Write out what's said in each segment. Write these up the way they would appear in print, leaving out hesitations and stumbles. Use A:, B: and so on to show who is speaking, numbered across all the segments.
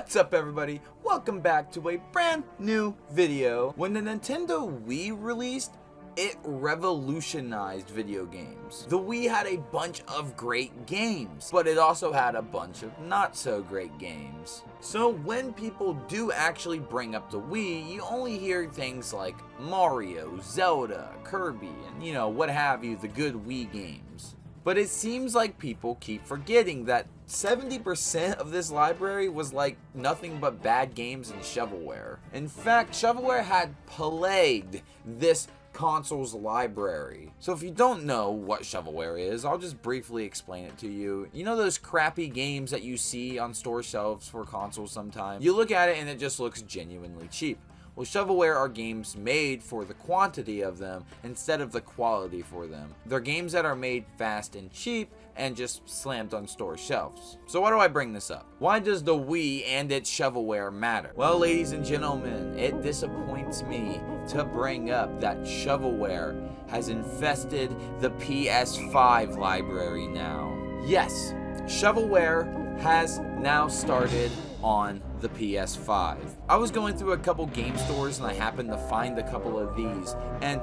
A: What's up, everybody? Welcome back to a brand new video. When the Nintendo Wii released, it revolutionized video games. The Wii had a bunch of great games, but it also had a bunch of not so great games. So when people do actually bring up the Wii, you only hear things like Mario, Zelda, Kirby, and what have you, the good Wii games. But it seems like people keep forgetting that 70% of this library was like nothing but bad games and shovelware. In fact, shovelware had plagued this console's library. So if you don't know what shovelware is, I'll just briefly explain it to you. You know those crappy games that you see on store shelves for consoles sometimes? You look at it and it just looks genuinely cheap. Well, shovelware are games made for the quantity of them instead of the quality for them. They're games that are made fast and cheap and just slammed on store shelves. So why do I bring this up? Why does the Wii and its shovelware matter? Well, ladies and gentlemen, it disappoints me to bring up that shovelware has infested the PS5 library now. Yes, shovelware has now started on the PS5. I was going through a couple game stores and I happened to find a couple of these, and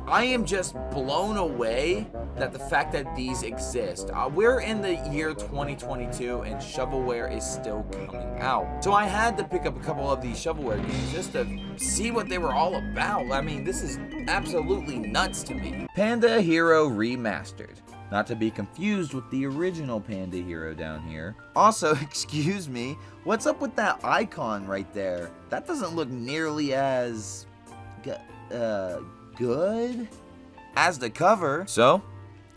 A: I am just blown away that the fact that these exist. We're in the year 2022 and shovelware is still coming out. So I had to pick up a couple of these shovelware games just to see what they were all about. I mean, this is absolutely nuts to me. Panda Hero Remastered. Not to be confused with the original Panda Hero down here. Also, excuse me, what's up with that icon right there? That doesn't look nearly as good as the cover. So,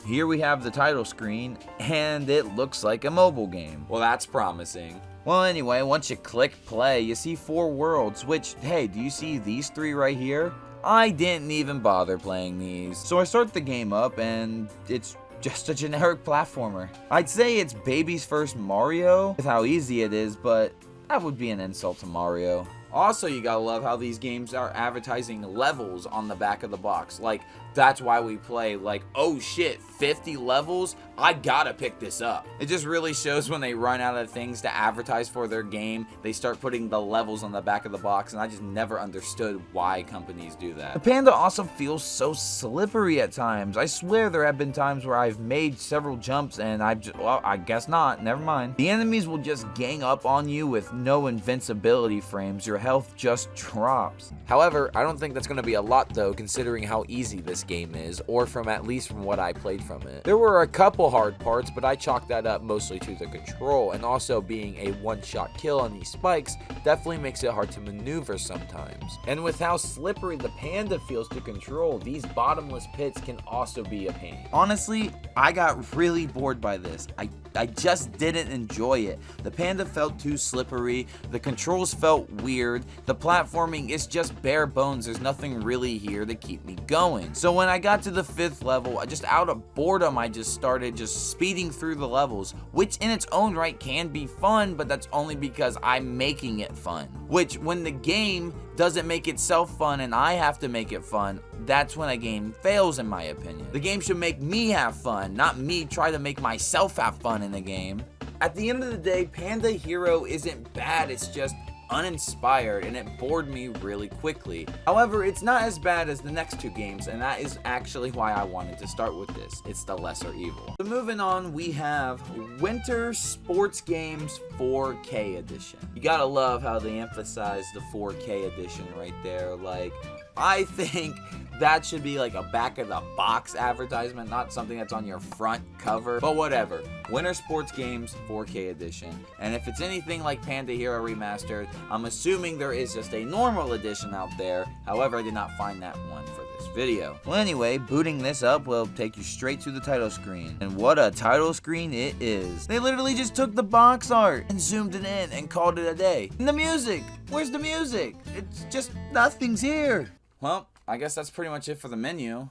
A: here we have the title screen, and it looks like a mobile game. Well, that's promising. Well, anyway, once you click play, you see 4 worlds, which, hey, do you see these 3 right here? I didn't even bother playing these. So I start the game up, and it's just a generic platformer. I'd say it's baby's first Mario with how easy it is, but that would be an insult to Mario. Also, you gotta love how these games are advertising levels on the back of the box. Like, that's why we play. Like, oh shit, 50 levels? I gotta pick this up. It just really shows when they run out of things to advertise for their game, they start putting the levels on the back of the box, and I just never understood why companies do that. The Panda also feels so slippery at times. I swear there have been times where I've made several jumps and well, I guess not, never mind. The enemies will just gang up on you with no invincibility frames. Your health just drops. However, I don't think that's gonna be a lot though, considering how easy this game is, or at least from what I played from it. There were a couple hard parts, but I chalked that up mostly to the control, and also being a one-shot kill on these spikes definitely makes it hard to maneuver sometimes. And with how slippery the Panda feels to control, these bottomless pits can also be a pain. Honestly, I got really bored by this. I just didn't enjoy it. The Panda felt too slippery, the controls felt weird, the platforming is just bare bones, there's nothing really here to keep me going. So when I got to the 5th level, just out of boredom, I just started just speeding through the levels, which in its own right can be fun, but that's only because I'm making it fun. Which, when the game doesn't make itself fun and I have to make it fun, that's when a game fails in my opinion. The game should make me have fun, not me try to make myself have fun in the game. At the end of the day, Panda Hero isn't bad, it's just uninspired, and it bored me really quickly. However, it's not as bad as the next 2 games, and that is actually why I wanted to start with this. It's the lesser evil. So moving on, we have Winter Sports Games 4K Edition. You gotta love how they emphasize the 4K edition right there. Like, I think that should be like a back of the box advertisement, not something that's on your front cover, but whatever. Winter Sports Games 4K Edition. And if it's anything like Panda Hero Remastered, I'm assuming there is just a normal edition out there. However, I did not find that one for this video. Well, anyway, booting this up will take you straight to the title screen. And what a title screen it is. They literally just took the box art and zoomed it in and called it a day. And the music, where's the music? It's just, nothing's here. Well, I guess that's pretty much it for the menu.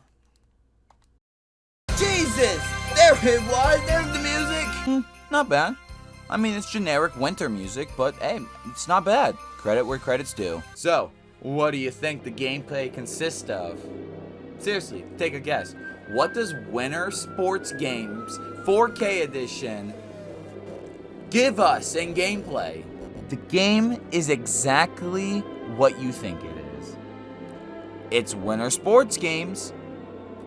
A: Jesus! There it was! There's the music! Not bad. I mean, it's generic winter music, but hey, it's not bad. Credit where credit's due. So, what do you think the gameplay consists of? Seriously, take a guess. What does Winter Sports Games 4K Edition give us in gameplay? The game is exactly what you think it is. It's winter sports games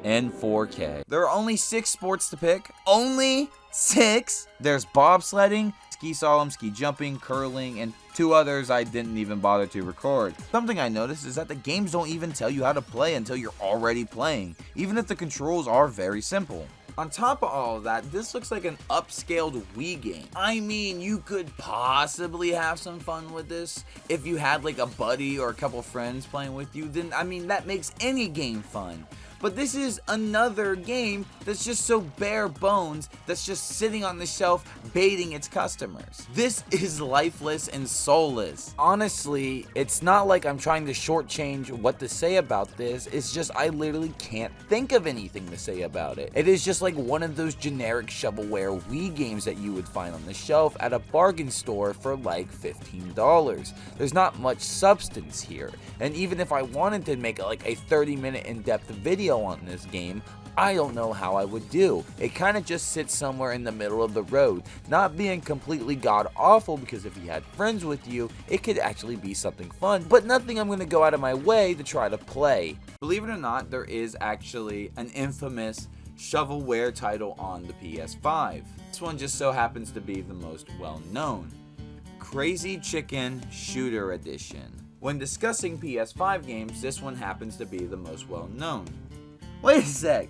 A: in 4K. There are only 6 sports to pick. Only 6! There's bobsledding, ski slalom, ski jumping, curling, and 2 others I didn't even bother to record. Something I noticed is that the games don't even tell you how to play until you're already playing, even if the controls are very simple. On top of all of that, this looks like an upscaled Wii game. I mean, you could possibly have some fun with this. If you had like a buddy or a couple friends playing with you, then I mean, that makes any game fun. But this is another game that's just so bare bones, that's just sitting on the shelf baiting its customers. This is lifeless and soulless. Honestly, it's not like I'm trying to shortchange what to say about this, it's just I literally can't think of anything to say about it. It is just like one of those generic shovelware Wii games that you would find on the shelf at a bargain store for like $15. There's not much substance here, and even if I wanted to make like a 30-minute in-depth video on this game, I don't know how I would do. It kind of just sits somewhere in the middle of the road, not being completely god awful, because if you had friends with you, it could actually be something fun, but nothing I'm going to go out of my way to try to play. Believe it or not, there is actually an infamous shovelware title on the PS5. This one just so happens to be the most well-known. Crazy Chicken Shooter Edition. When discussing PS5 games, this one happens to be the most well-known. Wait a sec.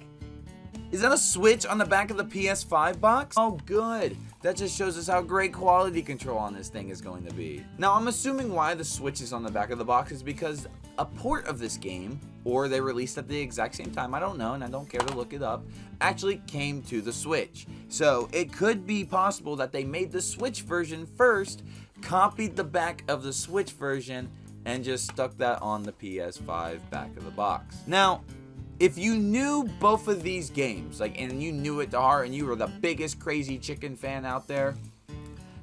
A: Is that a switch on the back of the PS5 box? Oh good. That just shows us how great quality control on this thing is going to be. Now I'm assuming why the switch is on the back of the box is because a port of this game, or they released at the exact same time, I don't know and I don't care to look it up, actually came to the Switch. So it could be possible that they made the Switch version first, copied the back of the Switch version, and just stuck that on the PS5 back of the box. Now, if you knew both of these games, and you knew it to heart, and you were the biggest Crazy Chicken fan out there,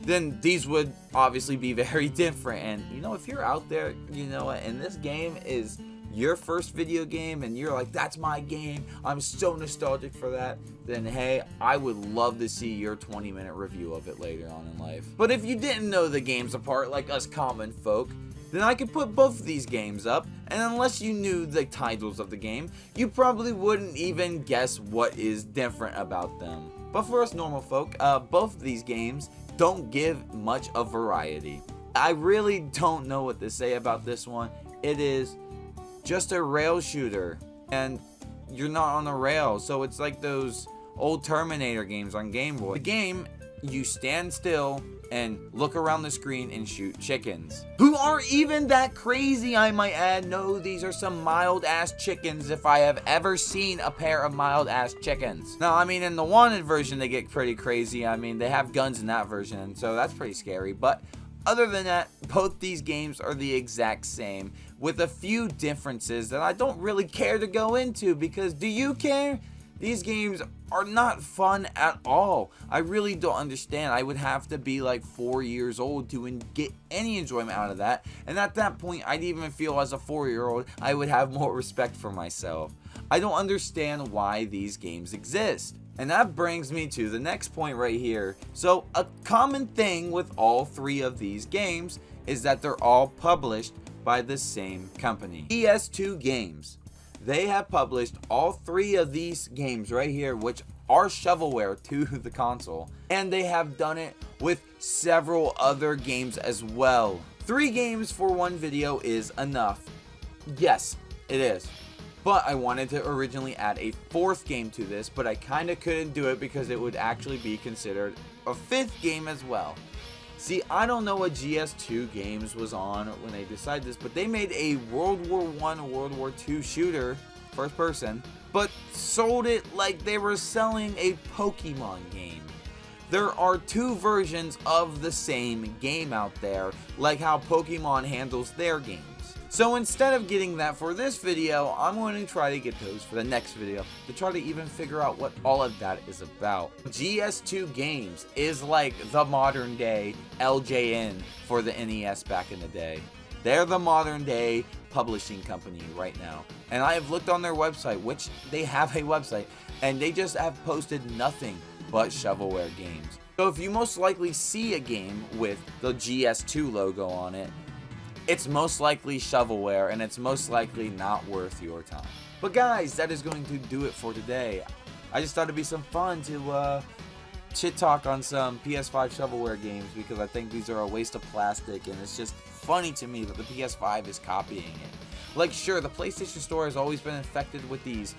A: then these would obviously be very different. And you know, if you're out there, you know, and this game is your first video game, and you're like, that's my game, I'm so nostalgic for that, then hey, I would love to see your 20-minute review of it later on in life. But if you didn't know the games apart like us common folk, then I could put both of these games up, and unless you knew the titles of the game, you probably wouldn't even guess what is different about them. But for us normal folk, both of these games don't give much of variety. I really don't know what to say about this one. It is just a rail shooter, and you're not on a rail, so it's like those old Terminator games on Game Boy. The game, you stand still and look around the screen and shoot chickens, who aren't even that crazy, I might add. No, these are some mild-ass chickens if I have ever seen a pair of mild-ass chickens. Now, I mean, in the Wanted version, they get pretty crazy. I mean, they have guns in that version, so that's pretty scary. But other than that, both these games are the exact same, with a few differences that I don't really care to go into, because do you care? These games are not fun at all. I really don't understand. I would have to be like 4 years old to get any enjoyment out of that. And at that point, I'd even feel as a 4-year-old, I would have more respect for myself. I don't understand why these games exist. And that brings me to the next point right here. So a common thing with all 3 of these games is that they're all published by the same company, GS2 Games. They have published all 3 of these games right here, which are shovelware to the console, and they have done it with several other games as well. 3 games for one video is enough. Yes, it is. But I wanted to originally add a 4th game to this, but I kind of couldn't do it because it would actually be considered a 5th game as well. See, I don't know what GS2 Games was on when they decided this, but they made a World War I or World War II shooter, first person, but sold it like they were selling a Pokemon game. There are 2 versions of the same game out there, like how Pokemon handles their games. So instead of getting that for this video, I'm going to try to get those for the next video to try to even figure out what all of that is about. GS2 Games is like the modern day LJN for the NES back in the day. They're the modern day publishing company right now. And I have looked on their website, which they have a website, and they just have posted nothing but shovelware games. So if you most likely see a game with the GS2 logo on it, it's most likely shovelware, and it's most likely not worth your time. But guys, that is going to do it for today. I just thought it'd be some fun to chit talk on some PS5 shovelware games, because I think these are a waste of plastic, and it's just funny to me that the PS5 is copying it. Like, sure, the PlayStation Store has always been infected with these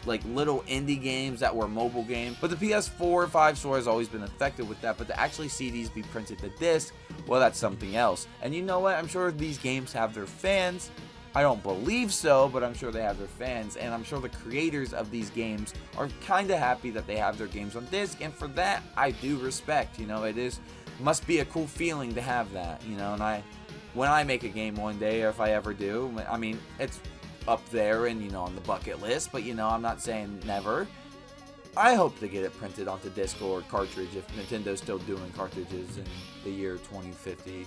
A: like little indie games that were mobile games, but the PS4 5 store has always been infected with that. But to actually see these be printed to disc, well, that's something else. And you know what, I'm sure these games have their fans. I don't believe so, but I'm sure they have their fans, and I'm sure the creators of these games are kind of happy that they have their games on disc, and for that I do respect. You know, must be a cool feeling to have that, you know. And when I make a game one day, or if I ever do, I mean, it's up there and, you know, on the bucket list, but, you know, I'm not saying never. I hope to get it printed onto disc or cartridge if Nintendo's still doing cartridges in the year 2050,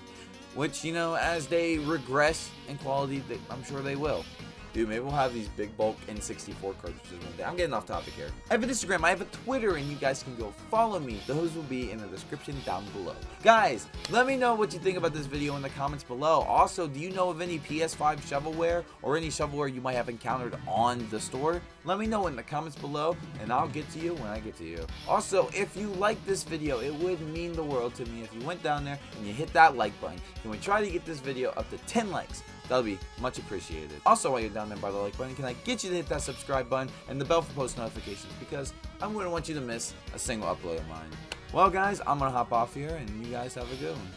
A: which, you know, as they regress in quality, I'm sure they will. Dude, maybe we'll have these big bulk N64 cartridges one day. I'm getting off topic here. I have an Instagram, I have a Twitter, and you guys can go follow me. Those will be in the description down below. Guys, let me know what you think about this video in the comments below. Also, do you know of any PS5 shovelware or any shovelware you might have encountered on the store? Let me know in the comments below, and I'll get to you when I get to you. Also, if you like this video, it would mean the world to me if you went down there and you hit that like button. Can we try to get this video up to 10 likes? That'll be much appreciated. Also, while you're down there by the like button, can I get you to hit that subscribe button and the bell for post notifications, because I wouldn't want you to miss a single upload of mine. Well, guys, I'm gonna hop off here, and you guys have a good one.